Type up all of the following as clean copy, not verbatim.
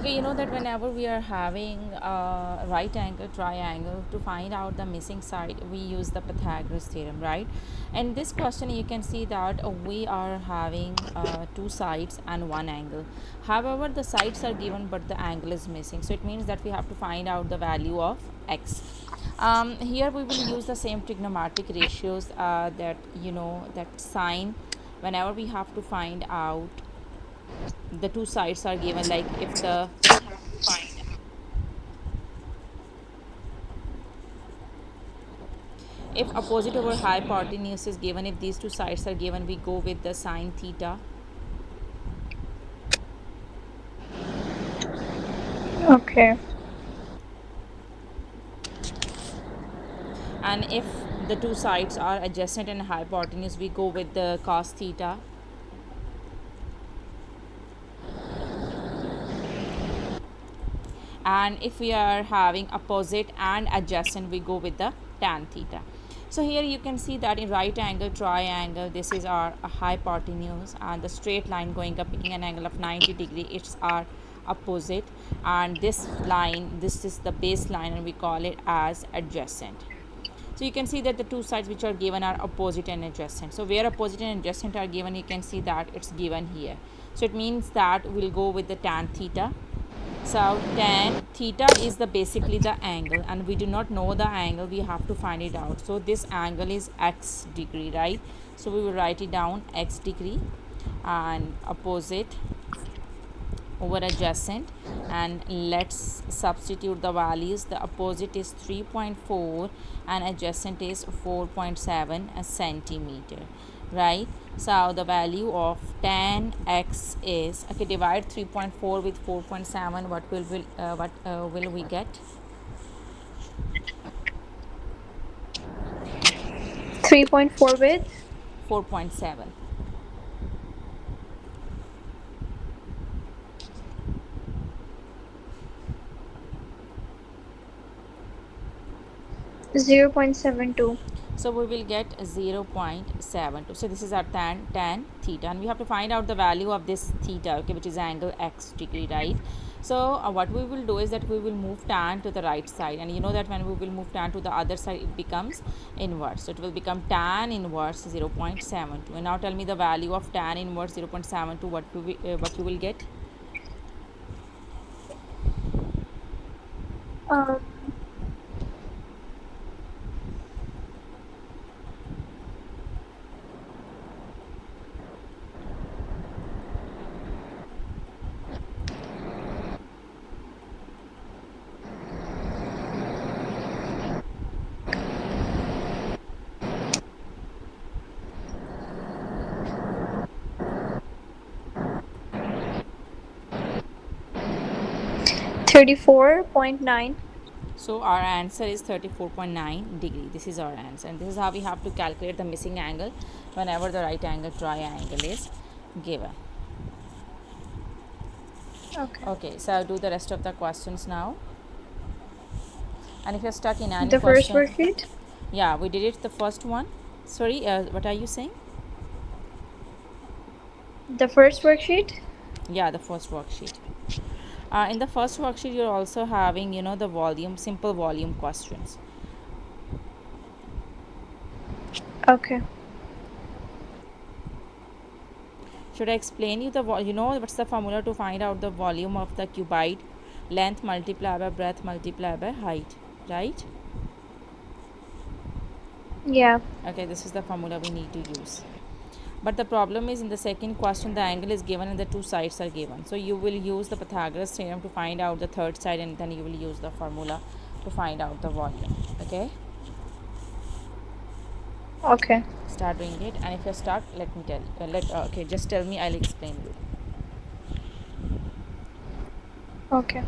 Okay, you know that whenever we are having a right angle triangle, to find out the missing side, we use the Pythagoras theorem, right? And this question, you can see that we are having two sides and one angle. However, the sides are given but the angle is missing. So it means that we have to find out the value of x. Here we will use the same trigonometric ratios that that sine. Whenever we have to find out the two sides are given, like if opposite over hypotenuse is given, if these two sides are given, we go with the sine theta. Okay. And if the two sides are adjacent and hypotenuse, we go with the cos theta. And if we are having opposite and adjacent, we go with the tan theta. So here you can see that in right angle triangle, this is our hypotenuse, and the straight line going up making an angle of 90 degree, it's our opposite. And this line, this is the baseline, and we call it as adjacent. So you can see that the two sides which are given are opposite and adjacent. So where opposite and adjacent are given, you can see that it's given here. So it means that we'll go with the tan theta. So tan theta is the basically the angle, and we do not know the angle, we have to find it out. So this angle is x degree, right? So we will write it down x degree, and opposite over adjacent, and let's substitute the values. The opposite is 3.4 and adjacent is 4.7 centimeter, right? So the value of tan x is, okay, divide 3.4 with 4.7, what will we get? 3.4 with 4.7. 0.72. So we will get 0.72. So this is our tan theta, and we have to find out the value of this theta, okay, which is angle x degree, right? So what we will do is that we will move tan to the right side, and you know that when we will move tan to the other side, it becomes inverse. So it will become tan inverse 0.72. And now tell me the value of tan inverse 0.72. What you will get? Um, 34.9. So our answer is 34.9 degree. This is our answer, and this is how we have to calculate the missing angle whenever the right angle triangle is given. Okay. Okay, so I'll do the rest of the questions now. And if you're stuck in any The first question, worksheet. yeah, we did it the first one. Sorry, what are you saying? The first worksheet. Yeah, the first worksheet. In the first worksheet, you're also having, the volume, simple volume questions. Okay. Should I explain you what's the formula to find out the volume of the cuboid? Length multiplied by breadth multiplied by height, right? Yeah. Okay, this is the formula we need to use. But the problem is, in the second question, the angle is given and the two sides are given. So you will use the Pythagoras theorem to find out the third side, and then you will use the formula to find out the volume. Okay, Okay. start doing it. And if you start, let me tell. Okay, just tell me. I'll explain you. Okay.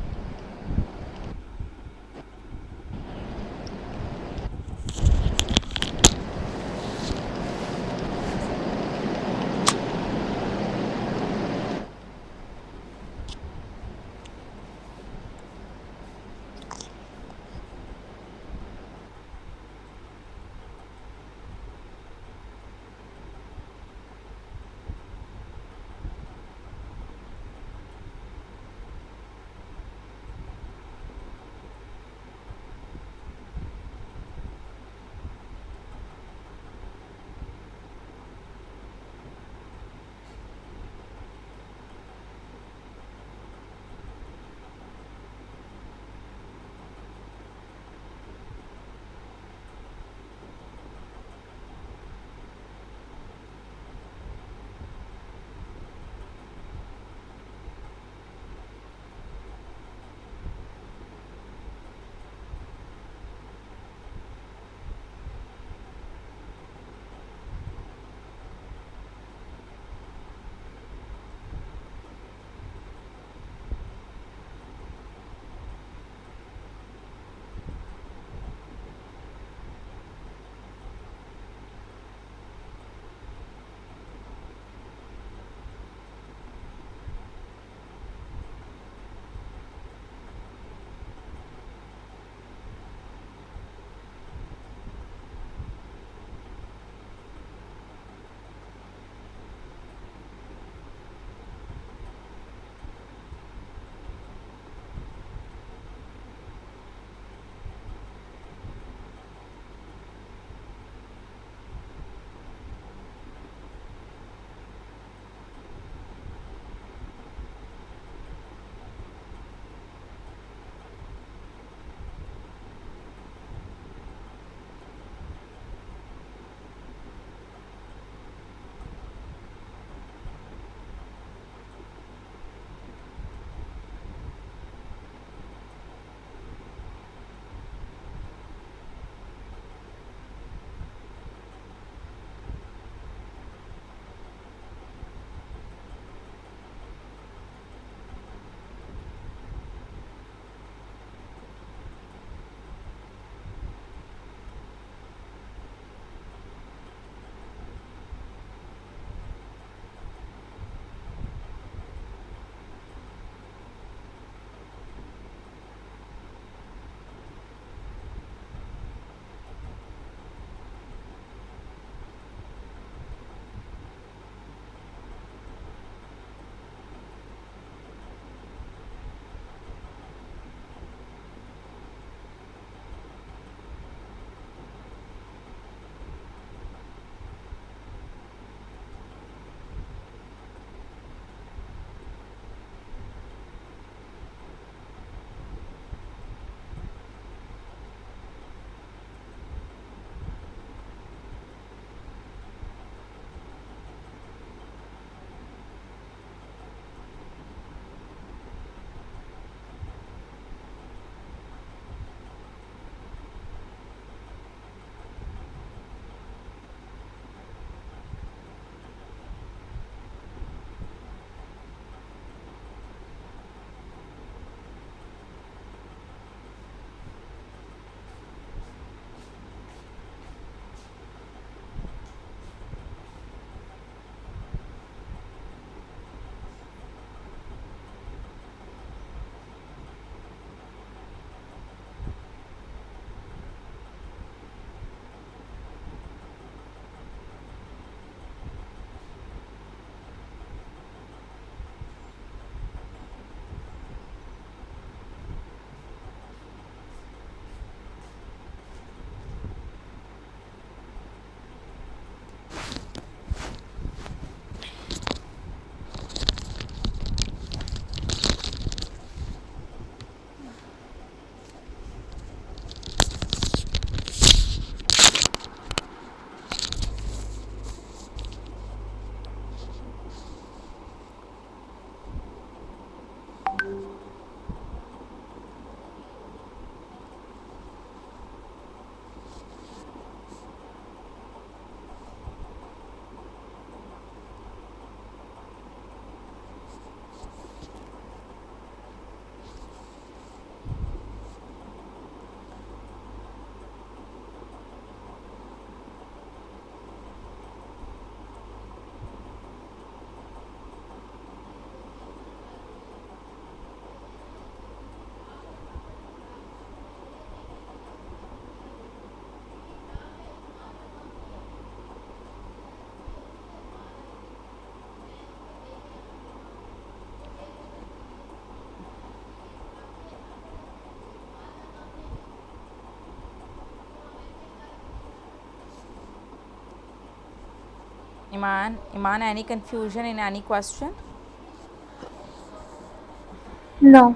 Iman, any confusion in any question? No.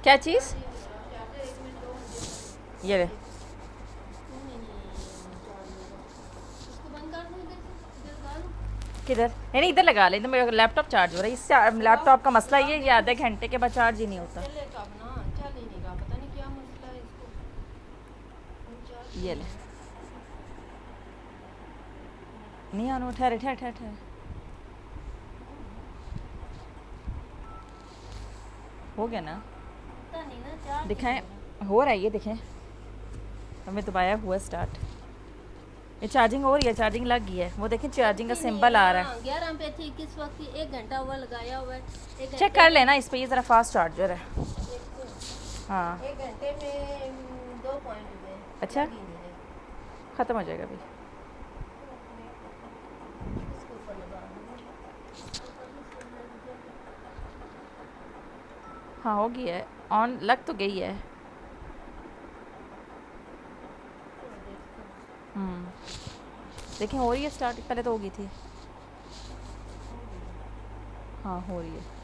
क्या चीज़? ये ले। किधर? नहीं इधर लगा ले, इधर मेरा लैपटॉप चार्ज हो रहा है। इससे लैपटॉप का मसला ये आधे घंटे के बाद चार्ज ही नहीं होता। ये ले। नहीं आनो, ठहरे ठहरे ठहरे ठहरे। हो गया ना? दिखाएं, हो रहा है, ये देखें। हमें तो आया हुआ स्टार्ट। ये चार्जिंग हो रही है, चार्जिंग लग गई है। वो देखें चार्जिंग का सिंबल आ रहा है। 11 पे थी, किस वक्त 1 घंटा हुआ लगाया हुआ है। चेक कर लेना इस पे, ये ज़रा फास्ट चार्जर है। हाँ 1 घंटे में 2 पॉइंट हुए। अच्छा, ख़त्म हो जाएगा अभी। इसके ऊपर लगा हाँ हो गई है, ऑन लग तो गई है। देखें हो रही है स्टार्ट, पहले तो हो गई थी। हाँ हो रही है।